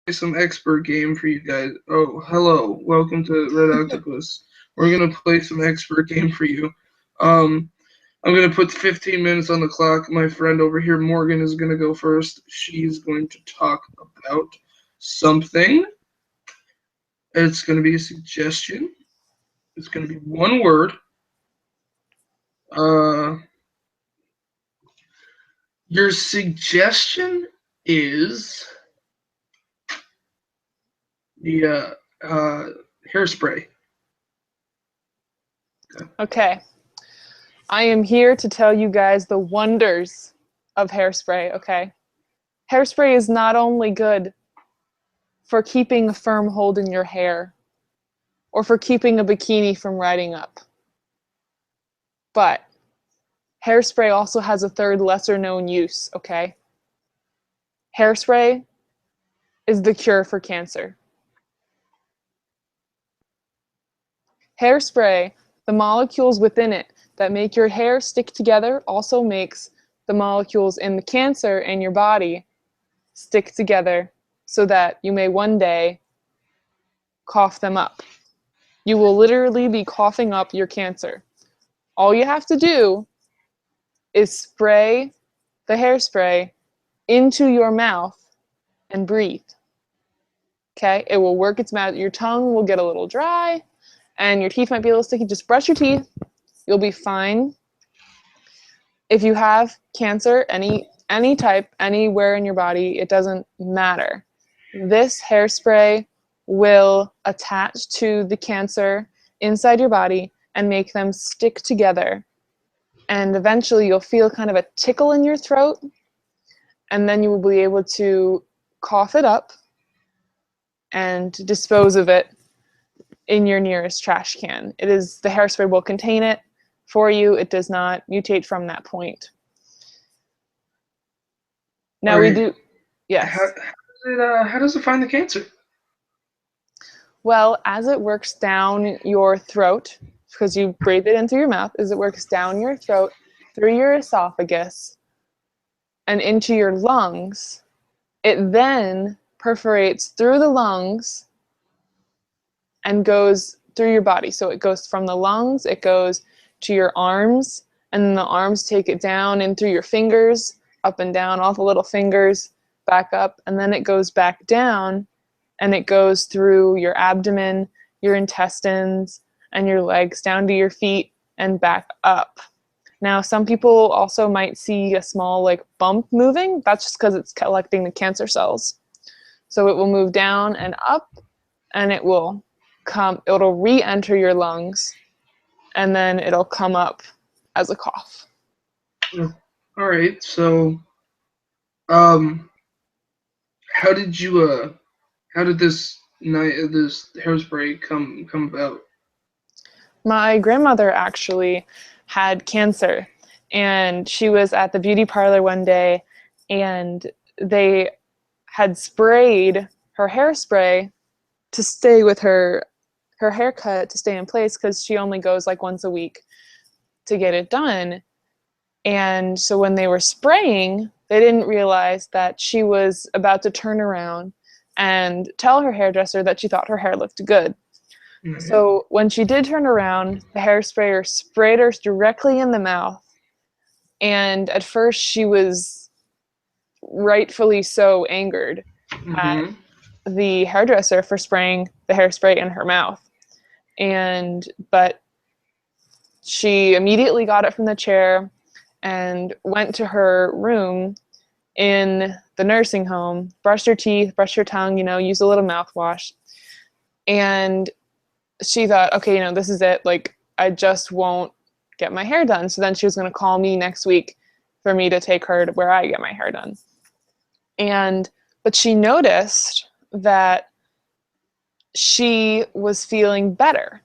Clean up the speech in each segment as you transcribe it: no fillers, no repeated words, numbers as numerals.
some expert game for you guys. Oh, hello. Welcome to Red Octopus. We're gonna play some expert game for you. Um, I'm gonna put 15 minutes on the clock. My friend over here, Morgan, is gonna go first. She's going to talk about something. It's gonna be a suggestion. It's gonna be one word. Uh, your suggestion is the hairspray. Okay, I am here to tell you guys the wonders of hairspray, okay? Hairspray is not only good for keeping a firm hold in your hair or for keeping a bikini from riding up, but hairspray also has a third lesser known use, okay? Hairspray is the cure for cancer. Hairspray, the molecules within it that make your hair stick together also makes the molecules in the cancer in your body stick together so that you may one day cough them up. You will literally be coughing up your cancer. All you have to do is spray the hairspray into your mouth and breathe. Okay? It will work its magic. Your tongue will get a little dry and your teeth might be a little sticky. Just brush your teeth. You'll be fine. If you have cancer, any type, anywhere in your body, it doesn't matter. This hairspray will attach to the cancer inside your body and make them stick together. And eventually you'll feel kind of a tickle in your throat, and then you will be able to cough it up and dispose of it in your nearest trash can. The hairspray will contain it for you. It does not mutate from that point. Now we do, yes. How does it find the cancer? Well, as it works down your throat, because you breathe it in through your mouth, as it works down your throat, through your esophagus, and into your lungs, it then perforates through the lungs and goes through your body. So it goes from the lungs, it goes to your arms, and then the arms take it down in through your fingers, up and down, all the little fingers, back up, and then it goes back down, and it goes through your abdomen, your intestines, and your legs down to your feet and back up. Now, some people also might see a small bump moving. That's just because it's collecting the cancer cells. So it will move down and up, and it'll re-enter your lungs, and then it'll come up as a cough. All right. So, how did this hairspray come about? My grandmother actually had cancer, and she was at the beauty parlor one day, and they had sprayed her hairspray to stay with her haircut, to stay in place, because she only goes once a week to get it done. And so when they were spraying, they didn't realize that she was about to turn around and tell her hairdresser that she thought her hair looked good. Mm-hmm. So when she did turn around, the hairsprayer sprayed her directly in the mouth. And at first she was rightfully so angered at the hairdresser for spraying the hairspray in her mouth. But she immediately got it from the chair and went to her room in the nursing home, brushed her teeth, brushed her tongue, used a little mouthwash. And she thought, okay, this is it. I just won't get my hair done. So then she was going to call me next week for me to take her to where I get my hair done. But she noticed that she was feeling better.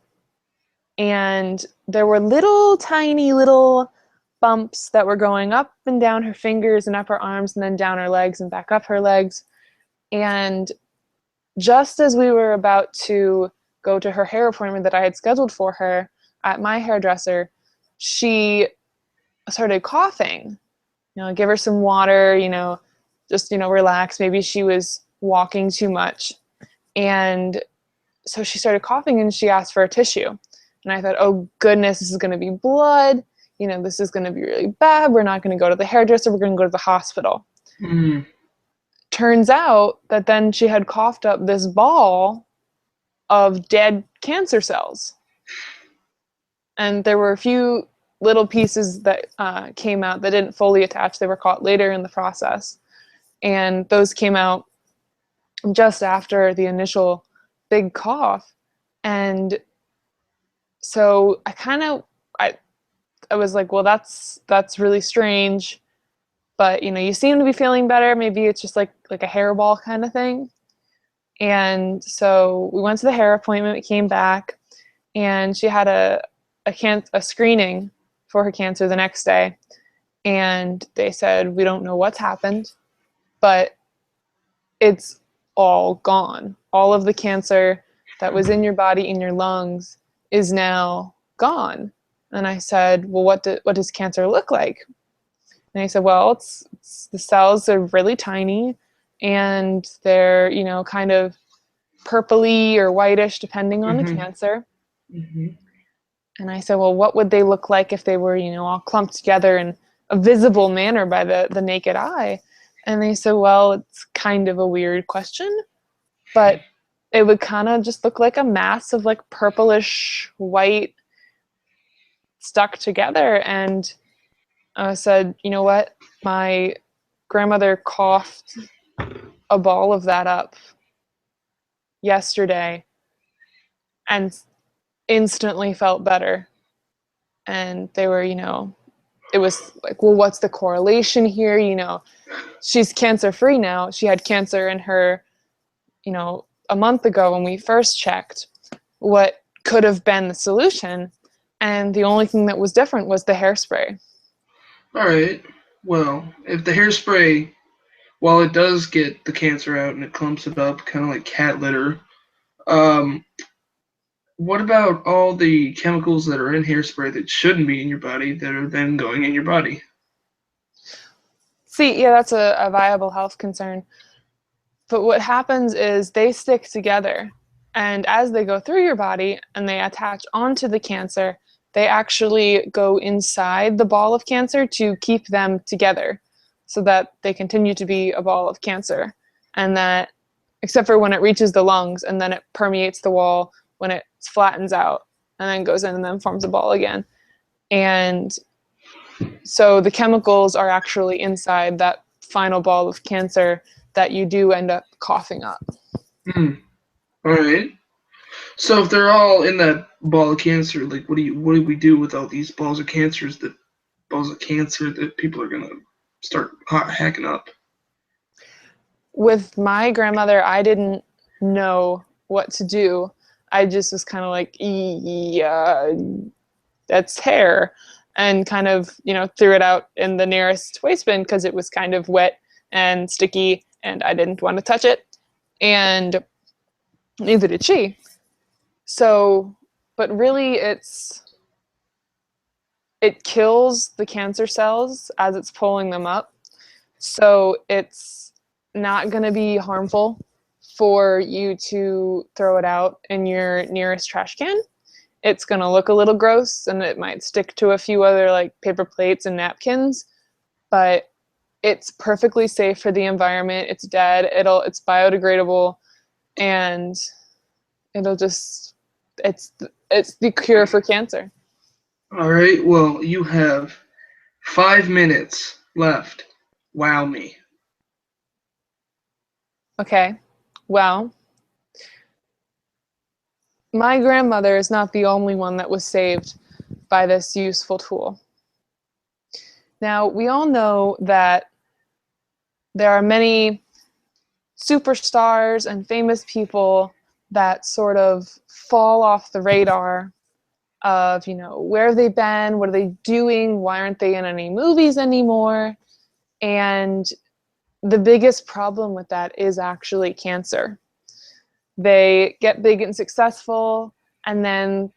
And there were tiny little bumps that were going up and down her fingers and up her arms and then down her legs and back up her legs. And just as we were about to go to her hair appointment that I had scheduled for her at my hairdresser, she started coughing. Give her some water, just relax. Maybe she was walking too much. And so she started coughing and she asked for a tissue. And I thought, oh goodness, this is going to be blood. This is going to be really bad. We're not going to go to the hairdresser. We're going to go to the hospital. Mm. Turns out that then she had coughed up this ball of dead cancer cells. And there were a few little pieces that came out that didn't fully attach. They were caught later in the process. And those came out just after the initial big cough. And so I was like, well, that's really strange. But you seem to be feeling better. Maybe it's just like a hairball kind of thing. And so we went to the hair appointment. We came back, and she had a screening for her cancer the next day. And they said, we don't know what's happened, but it's all gone. All of the cancer that was in your body, in your lungs, is now gone. And I said, well, what does cancer look like? And he said, well, it's the cells are really tiny, and they're, kind of purpley or whitish, depending on the Mm-hmm. cancer. Mm-hmm. And I said, well, what would they look like if they were, all clumped together in a visible manner by the naked eye? And they said, well, it's kind of a weird question, but it would kind of just look like a mass of like purplish white stuck together. And I said, you know what? My grandmother coughed a ball of that up yesterday and instantly felt better. And they were, it was like, well, what's the correlation here? She's cancer free now. She had cancer in her, a month ago when we first checked. What could have been the solution? And the only thing that was different was the hairspray. All right. Well, if the hairspray, while it does get the cancer out and it clumps it up, kind of like cat litter, um, what about all the chemicals that are in hairspray that shouldn't be in your body that are then going in your body? See, yeah, that's a viable health concern. But what happens is they stick together. And as they go through your body and they attach onto the cancer, they actually go inside the ball of cancer to keep them together so that they continue to be a ball of cancer. And that, except for when it reaches the lungs, and then it permeates the wall when it flattens out and then goes in and then forms a ball again. And so the chemicals are actually inside that final ball of cancer that you do end up coughing up. Hmm. All right. So if they're all in that ball of cancer, like what do we do with all these balls of cancer that people are gonna start hacking up? With my grandmother, I didn't know what to do. I just was kind of like, yeah, that's hair, and kind of, threw it out in the nearest waste bin because it was kind of wet and sticky, and I didn't want to touch it, and neither did she. So, but really, it kills the cancer cells as it's pulling them up. So it's not going to be harmful for you to throw it out in your nearest trash can. It's going to look a little gross, and it might stick to a few other like paper plates and napkins, but it's perfectly safe for the environment. It's dead. It's biodegradable, and it'll just it's the cure for cancer. All right. Well, you have 5 minutes left. Wow me. Okay. Well, my grandmother is not the only one that was saved by this useful tool. Now, we all know that there are many superstars and famous people that sort of fall off the radar of, where have they been? What are they doing? Why aren't they in any movies anymore? And the biggest problem with that is actually cancer. They get big and successful, and then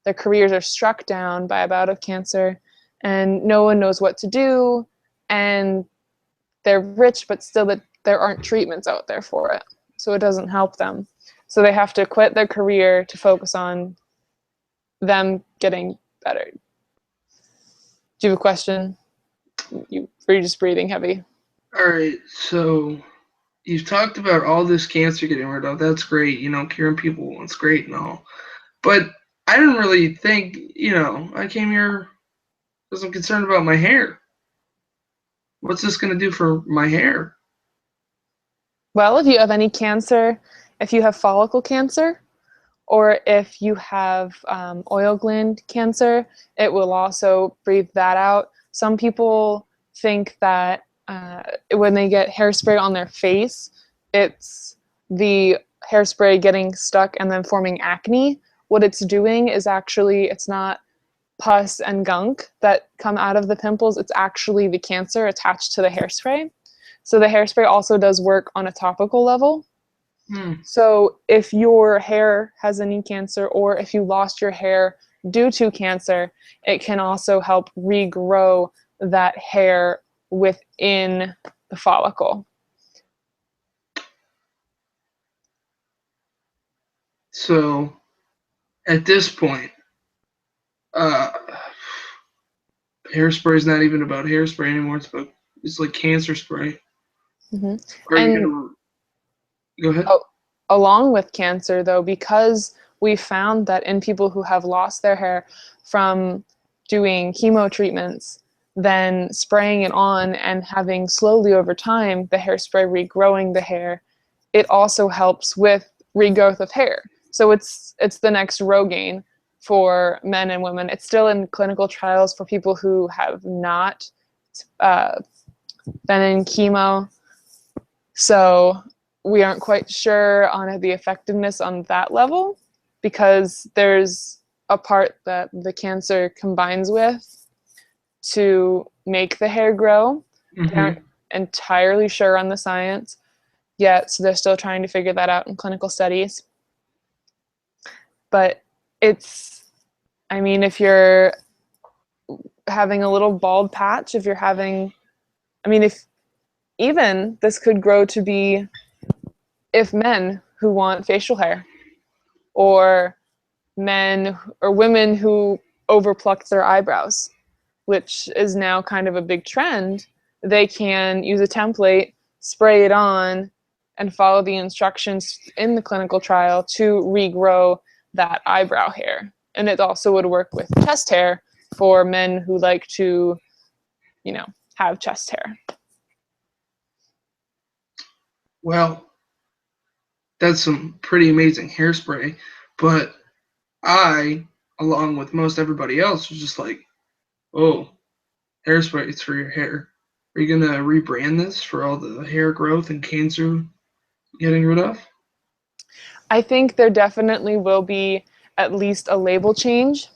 their careers are struck down by a bout of cancer, and no one knows what to do, and they're rich, but still that there aren't treatments out there for it. so it doesn't help them. So they have to quit their career to focus on them getting better. Do you have a question? You're just breathing heavy. All right, so you've talked about all this cancer getting rid of. That's great, curing people. It's great and all. But I didn't really think, I came here because I'm concerned about my hair. What's this going to do for my hair? Well, if you have any cancer, if you have follicle cancer, or if you have oil gland cancer, it will also breathe that out. Some people think that when they get hairspray on their face, it's the hairspray getting stuck and then forming acne. What it's doing is actually, it's not pus and gunk that come out of the pimples, it's actually the cancer attached to the hairspray. So the hairspray also does work on a topical level. So if your hair has any cancer, or if you lost your hair due to cancer, it can also help regrow that hair within the follicle. So at this point, uh, hairspray is not even about hairspray anymore. It's like cancer spray. Mm-hmm. Are you And gonna go ahead? along with cancer, though, because we found that in people who have lost their hair from doing chemo treatments, then spraying it on and having slowly over time the hairspray regrowing the hair, it also helps with regrowth of hair. So it's the next Rogaine for men and women. It's still in clinical trials for people who have not been in chemo. So we aren't quite sure on the effectiveness on that level, because there's a part that the cancer combines with to make the hair grow. They aren't entirely sure on the science yet, so they're still trying to figure that out in clinical studies. But if you're having a little bald patch, if even this could grow to be, if men who want facial hair, or men or women who overplucked their eyebrows, which is now kind of a big trend, they can use a template, spray it on, and follow the instructions in the clinical trial to regrow that eyebrow hair. And it also would work with chest hair for men who like to, have chest hair. Well, that's some pretty amazing hairspray, but I, along with most everybody else, was just like, oh, hairspray, it's for your hair. Are you gonna rebrand this for all the hair growth and cancer getting rid of? I think there definitely will be at least a label change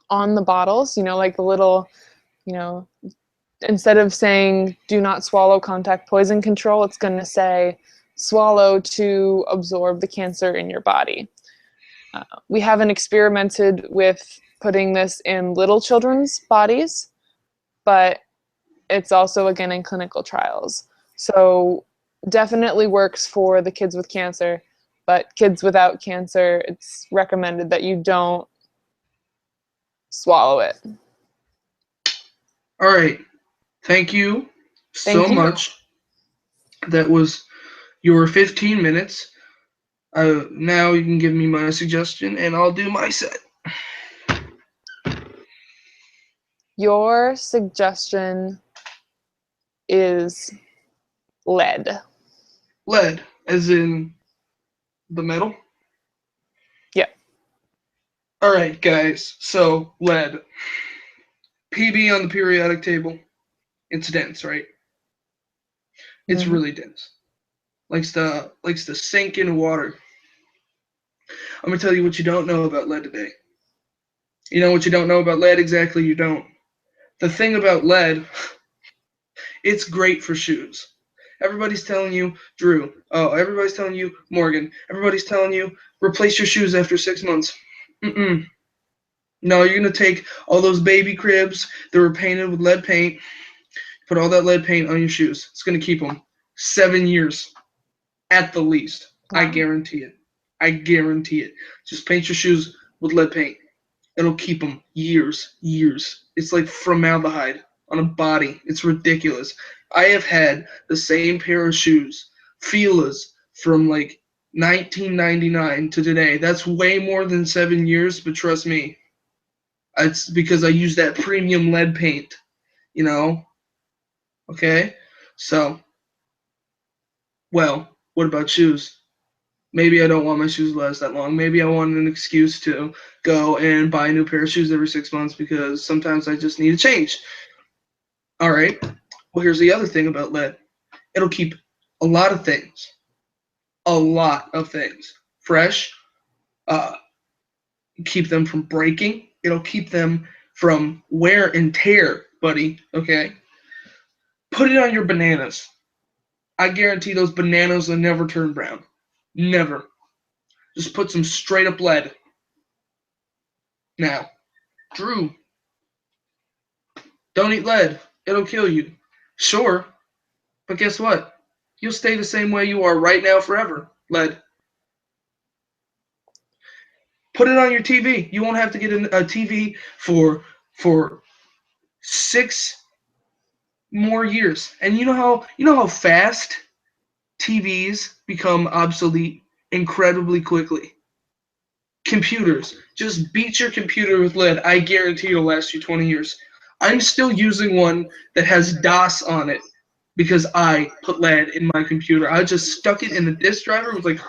on the bottles, like the little, instead of saying do not swallow, contact poison control, it's going to say swallow to absorb the cancer in your body. We haven't experimented with putting this in little children's bodies, but it's also, again, in clinical trials. So definitely works for the kids with cancer, but kids without cancer, it's recommended that you don't swallow it. All right. Thank you so Thank you. much. That was your 15 minutes. Now you can give me my suggestion, and I'll do my set. Your suggestion is lead. Lead, as in the metal? Yeah. All right, guys. So, lead. PB on the periodic table. It's dense, right? It's really dense. Likes to sink in water. I'm gonna tell you what you don't know about lead today. You know what you don't know about lead? Exactly, you don't. The thing about lead, it's great for shoes. Everybody's telling you, Drew. Oh, everybody's telling you, Morgan. Everybody's telling you, replace your shoes after 6 months. Mm-mm. No, you're going to take all those baby cribs that were painted with lead paint, put all that lead paint on your shoes. It's going to keep them 7 years. at the least. I Wow. guarantee it. I guarantee it. Just paint your shoes with lead paint. It'll keep them years, years. It's like formaldehyde on a body. It's ridiculous. I have had the same pair of shoes, Fila's, from like 1999 to today. That's way more than 7 years, but trust me, it's because I use that premium lead paint, you know? Okay? So, well, what about shoes? Maybe I don't want my shoes to last that long. Maybe I want an excuse to go and buy a new pair of shoes every 6 months because sometimes I just need a change. All right. Well, here's the other thing about lead. It'll keep a lot of things, fresh. Uh, keep them from breaking. It'll keep them from wear and tear, buddy. Okay. Put it on your bananas. I guarantee those bananas will never turn brown. Never. Just put some straight up lead. Now, Drew, don't eat lead. It'll kill you. Sure, but guess what? You'll stay the same way you are right now forever. Lead. Put it on your TV. You won't have to get a TV for 6 more years. And you know how fast TVs become obsolete incredibly quickly. Computers. Just beat your computer with lead. I guarantee it'll last you 20 years. I'm still using one that has DOS on it because I put lead in my computer. I just stuck it in the disk driver. It was like,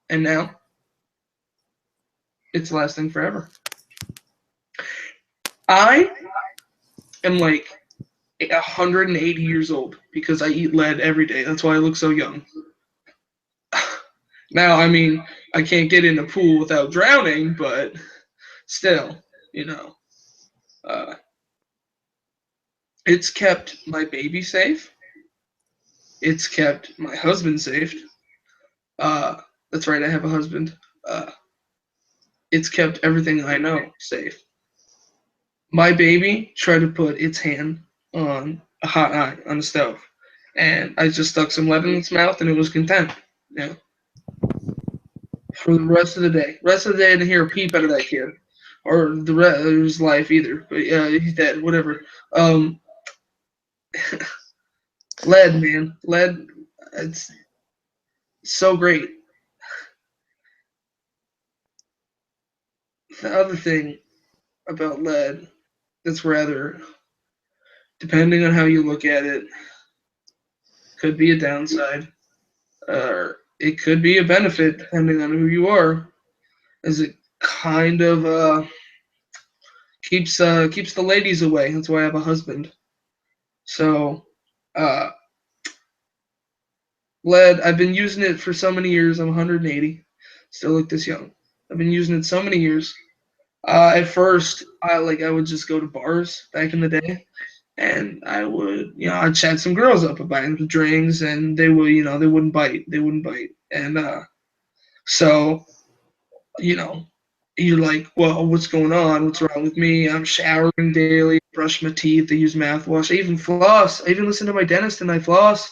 and now it's lasting forever. I am like 180 years old because I eat lead every day. That's why I look so young. Now, I mean, I can't get in the pool without drowning, but still, you know, uh, it's kept my baby safe. It's kept my husband safe. Uh, that's right, I have a husband. Uh, it's kept everything I know safe. My baby tried to put its hand on a hot eye on the stove, and I just stuck some lead in its mouth, and it was content. Yeah, for the rest of the day. Rest of the day, I didn't hear a peep out of that kid, or the rest of his life either. But yeah, he's dead. Whatever. Um, lead, man, lead. It's so great. The other thing about lead that's rather, depending on how you look at it, could be a downside, or it could be a benefit depending on who you are. Is it kind of keeps the ladies away? That's why I have a husband. So, uh, lead. I've been using it for so many years. I'm 180, still look this young. I've been using it so many years. At first, I would just go to bars back in the day, and I would I'd chat some girls up about them drinks, and they would they wouldn't bite, and so you know you're like, well, what's going on? What's wrong with me? I'm showering daily, brush my teeth, I use mouthwash, I even floss, I even listen to my dentist and I floss.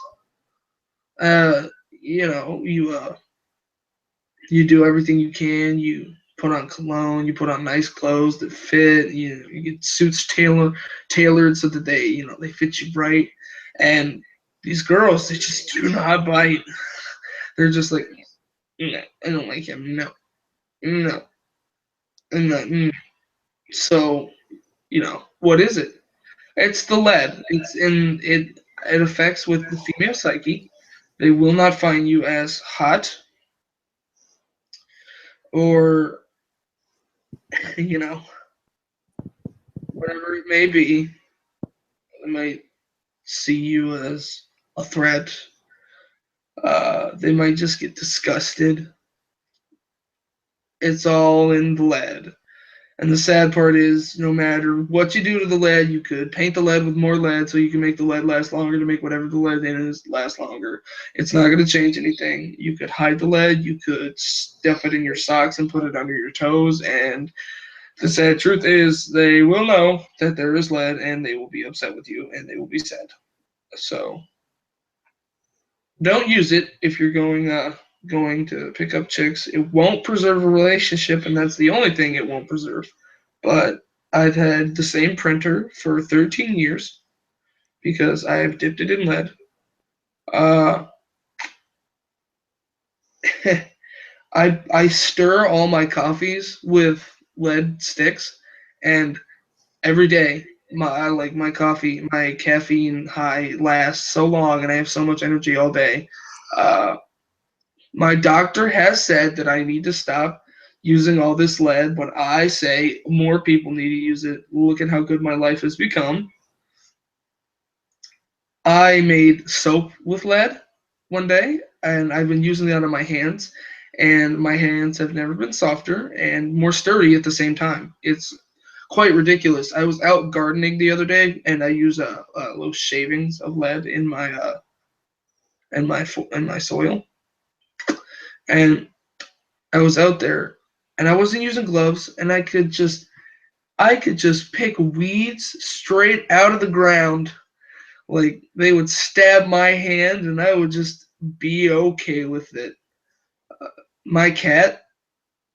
You do everything you can. You put on cologne. You put on nice clothes that fit. You get suits tailored so that they fit you right. And these girls, they just do not bite. They're just like, "No, I don't like him. No, no, no." So what is it? It's the lead. It's in it. It affects with the female psyche. They will not find you as hot or you know whatever it may be. They might see you as a threat. They might just get disgusted. It's all in the lead. And the sad part is, no matter what you do to the lead, you could paint the lead with more lead so you can make the lead last longer to make whatever the lead in is last longer. It's not going to change anything. You could hide the lead. You could stuff it in your socks and put it under your toes, and The sad truth is they will know that there is lead and they will be upset with you and they will be sad. So don't use it if you're going to pick up chicks. It won't preserve a relationship, and that's the only thing it won't preserve. But I've had the same printer for 13 years because I have dipped it in lead. Uh, I stir all my coffees with lead sticks, and every day my coffee, my caffeine high lasts so long, and I have so much energy all day. Uh, my doctor has said that I need to stop using all this lead, but I say more people need to use it. Look at how good my life has become. I made soap with lead one day, and I've been using that on my hands, and my hands have never been softer and more sturdy at the same time. It's quite ridiculous. I was out gardening the other day, and I used little shavings of lead in my soil, and I was out there, and I wasn't using gloves, and I could just pick weeds straight out of the ground. Like they would stab my hand, and I would just be okay with it. My cat,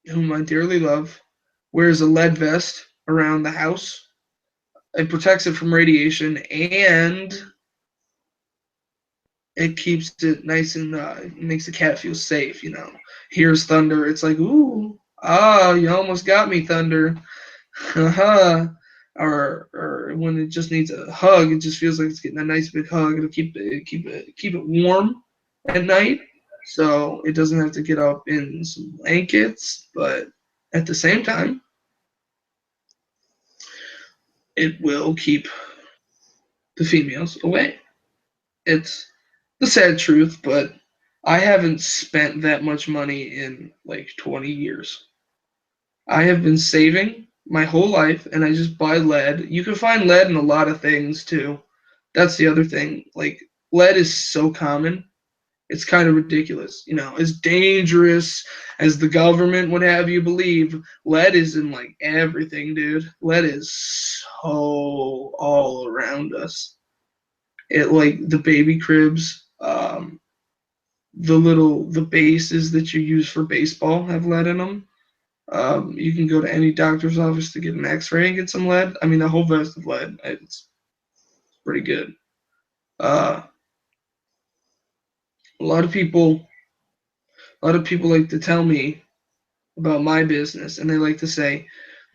whom I dearly love, wears a lead vest around the house. It protects it from radiation, and it keeps it nice and makes the cat feel safe. Hears thunder, it's like, ooh, you almost got me, thunder. Haha. Or when it just needs a hug, it just feels like it's getting a nice big hug. It'll keep it warm at night, so it doesn't have to get up in some blankets. But at the same time, it will keep the females away. It's the sad truth, but I haven't spent that much money in like 20 years. I have been saving my whole life, and I just buy lead. You can find lead in a lot of things too. That's the other thing. Like lead is so common. It's kind of ridiculous. As dangerous as the government would have you believe, lead is in like everything, dude. Lead is so all around us. It like the baby cribs, the bases that you use for baseball have lead in them. You can go to any doctor's office to get an X-ray and get some lead. I mean, the whole vest of lead. It's pretty good. Uh, a lot of people, a lot of people like to tell me about my business, and they like to say,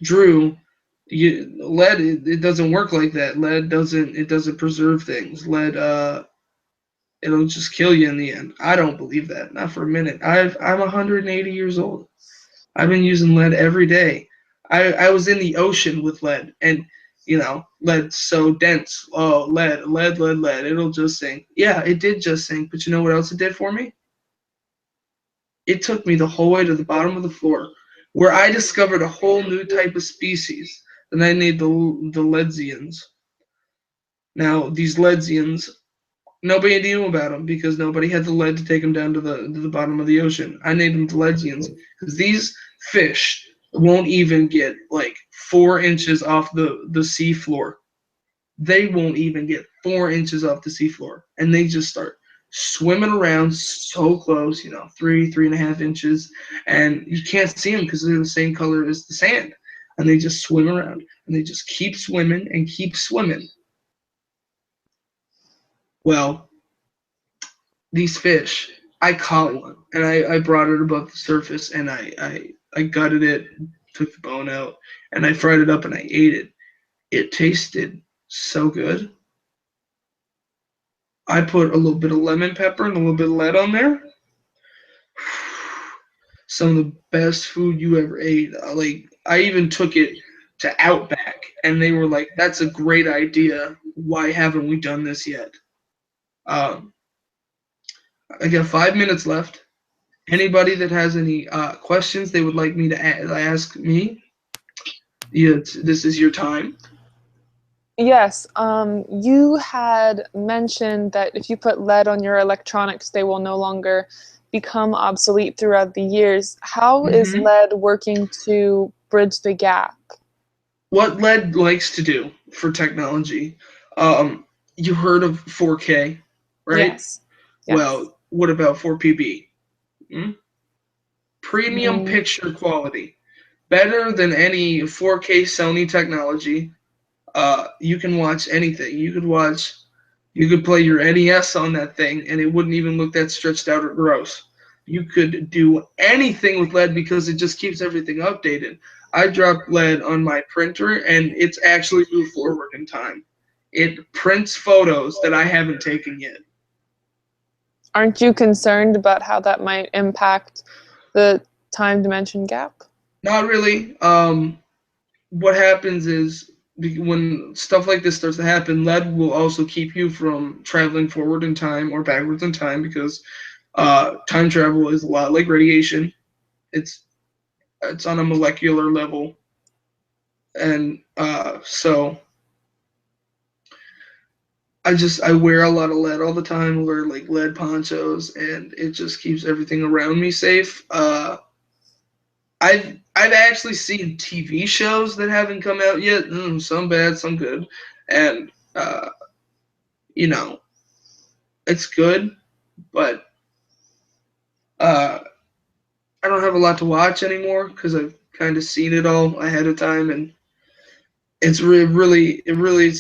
"Drew, lead it doesn't work like that. Lead doesn't preserve things. Lead it'll just kill you in the end." I don't believe that, not for a minute. I'm 180 years old. I've been using lead every day. I was in the ocean with lead, and lead's so dense. Oh, lead. It'll just sink. Yeah, it did just sink, but you know what else it did for me? It took me the whole way to the bottom of the floor, where I discovered a whole new type of species, and I named the ledzians. Now, these ledzians, nobody knew about them because nobody had the lead to take them down to the bottom of the ocean. I named them Pelagians because these fish won't even get like 4 inches off the sea floor. They won't even get 4 inches off the seafloor, and they just start swimming around so close, 3.5 inches, and you can't see them because they're the same color as the sand, and they just swim around, and they just keep swimming and keep swimming. Well, these fish, I caught one and I brought it above the surface and I gutted it, took the bone out, and I fried it up and I ate it. It tasted so good. I put a little bit of lemon pepper and a little bit of lead on there. Some of the best food you ever ate. Like I even took it to Outback and they were like, "That's a great idea. Why haven't we done this yet?" Um, I got 5 minutes left. Anybody that has any questions they would like me to ask me, this is your time. Yes, you had mentioned that if you put lead on your electronics, they will no longer become obsolete throughout the years. How is Hmm. lead working to bridge the gap? What LED likes to do for technology? You heard of 4K, right? Yes. Yes. Well, what about 4PB? Hmm? Premium Mm, picture quality, better than any 4K Sony technology. You can watch anything. You could play your NES on that thing, and it wouldn't even look that stretched out or gross. You could do anything with LED because it just keeps everything updated. I dropped LED on my printer, and it's actually moved forward in time. It prints photos that I haven't taken yet. aren't you concerned about how that might impact the time dimension gap? Not really. What happens is when stuff like this starts to happen, LED will also keep you from traveling forward in time or backwards in time because time travel is a lot like radiation. It's it's on a molecular level, and so I wear a lot of LED all the time. I wear like LED ponchos, and it just keeps everything around me safe. I've actually seen TV shows that haven't come out yet. Some bad, some good, and you know it's good, but uh, I don't have a lot to watch anymore because I've kind of seen it all ahead of time, and it's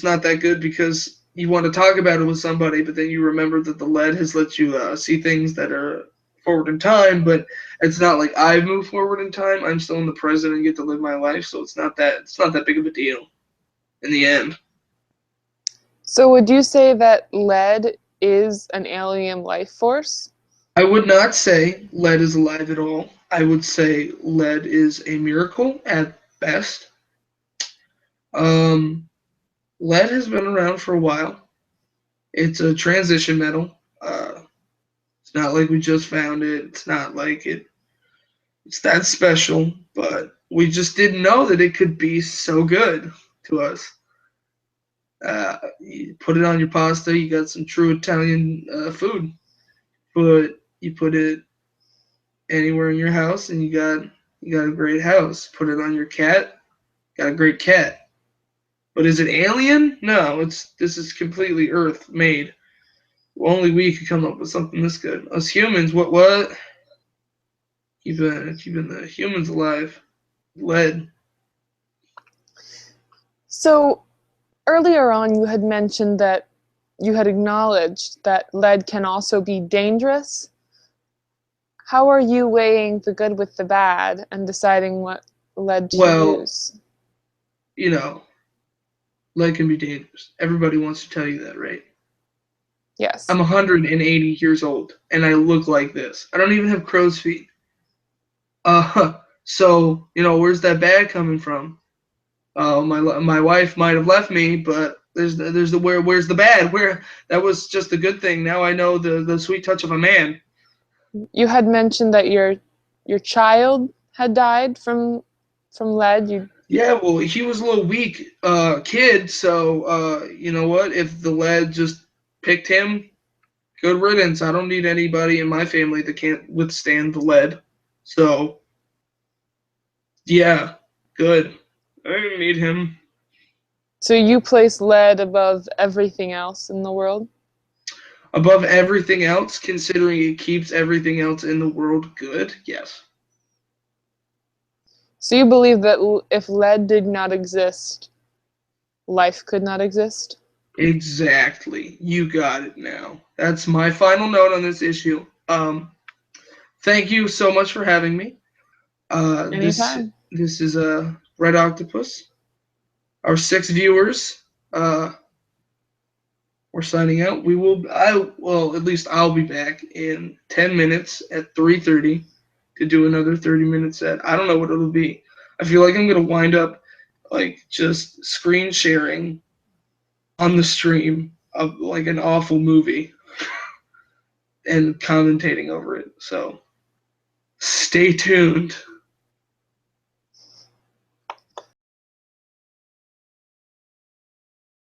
not that good because you want to talk about it with somebody, but then you remember that the LED has let you see things that are forward in time, but it's not like I've moved forward in time. I'm still in the present and get to live my life, so it's not that big of a deal in the end. So would you say that lead is an alien life force? I would not say LED is alive at all. I would say LED is a miracle at best. Um, LED has been around for a while. It's a transition metal. It's not like we just found it. It's not like it's that special, but we just didn't know that it could be so good to us. You put it on your pasta, you got some true Italian food. But you put it anywhere in your house, and you got a great house. Put it on your cat, got a great cat. But is it alien? No, it's this is completely Earth made. Only we could come up with something this good. Us humans, what? Keeping the humans alive. Lead. So earlier on, you had mentioned that you had acknowledged that lead can also be dangerous. How are you weighing the good with the bad and deciding what lead to Well, use? you know, lead can be dangerous. Everybody wants to tell you that, right? I'm Yes. 180 years old and I look like this. I don't even have crow's feet. So where's that bad coming from? My wife might have left me, but there's the where's the bad? Where that was just a good thing. Now I know the sweet touch of a man. You had mentioned that your child had died from lead. You Yeah, well, he was a little weak kid, so you know what? If the lead just picked him, good riddance. I don't need anybody in my family that can't withstand the lead. So yeah, good. I don't need him. so you place lead above everything else in the world? Above everything else, considering it keeps everything else in the world good, yes. So you believe that if lead did not exist, life could not exist? Exactly. You got it now. That's my final note on this issue. Thank you so much for having me. Anytime. This is a Red Octopus. Our 6 viewers. We're signing out. At least I'll be back in 10 minutes at 3:30 to do another 30-minute set. I don't know what it'll be. I feel like I'm gonna wind up like just screen sharing on the stream of like an awful movie and commentating over it. So stay tuned.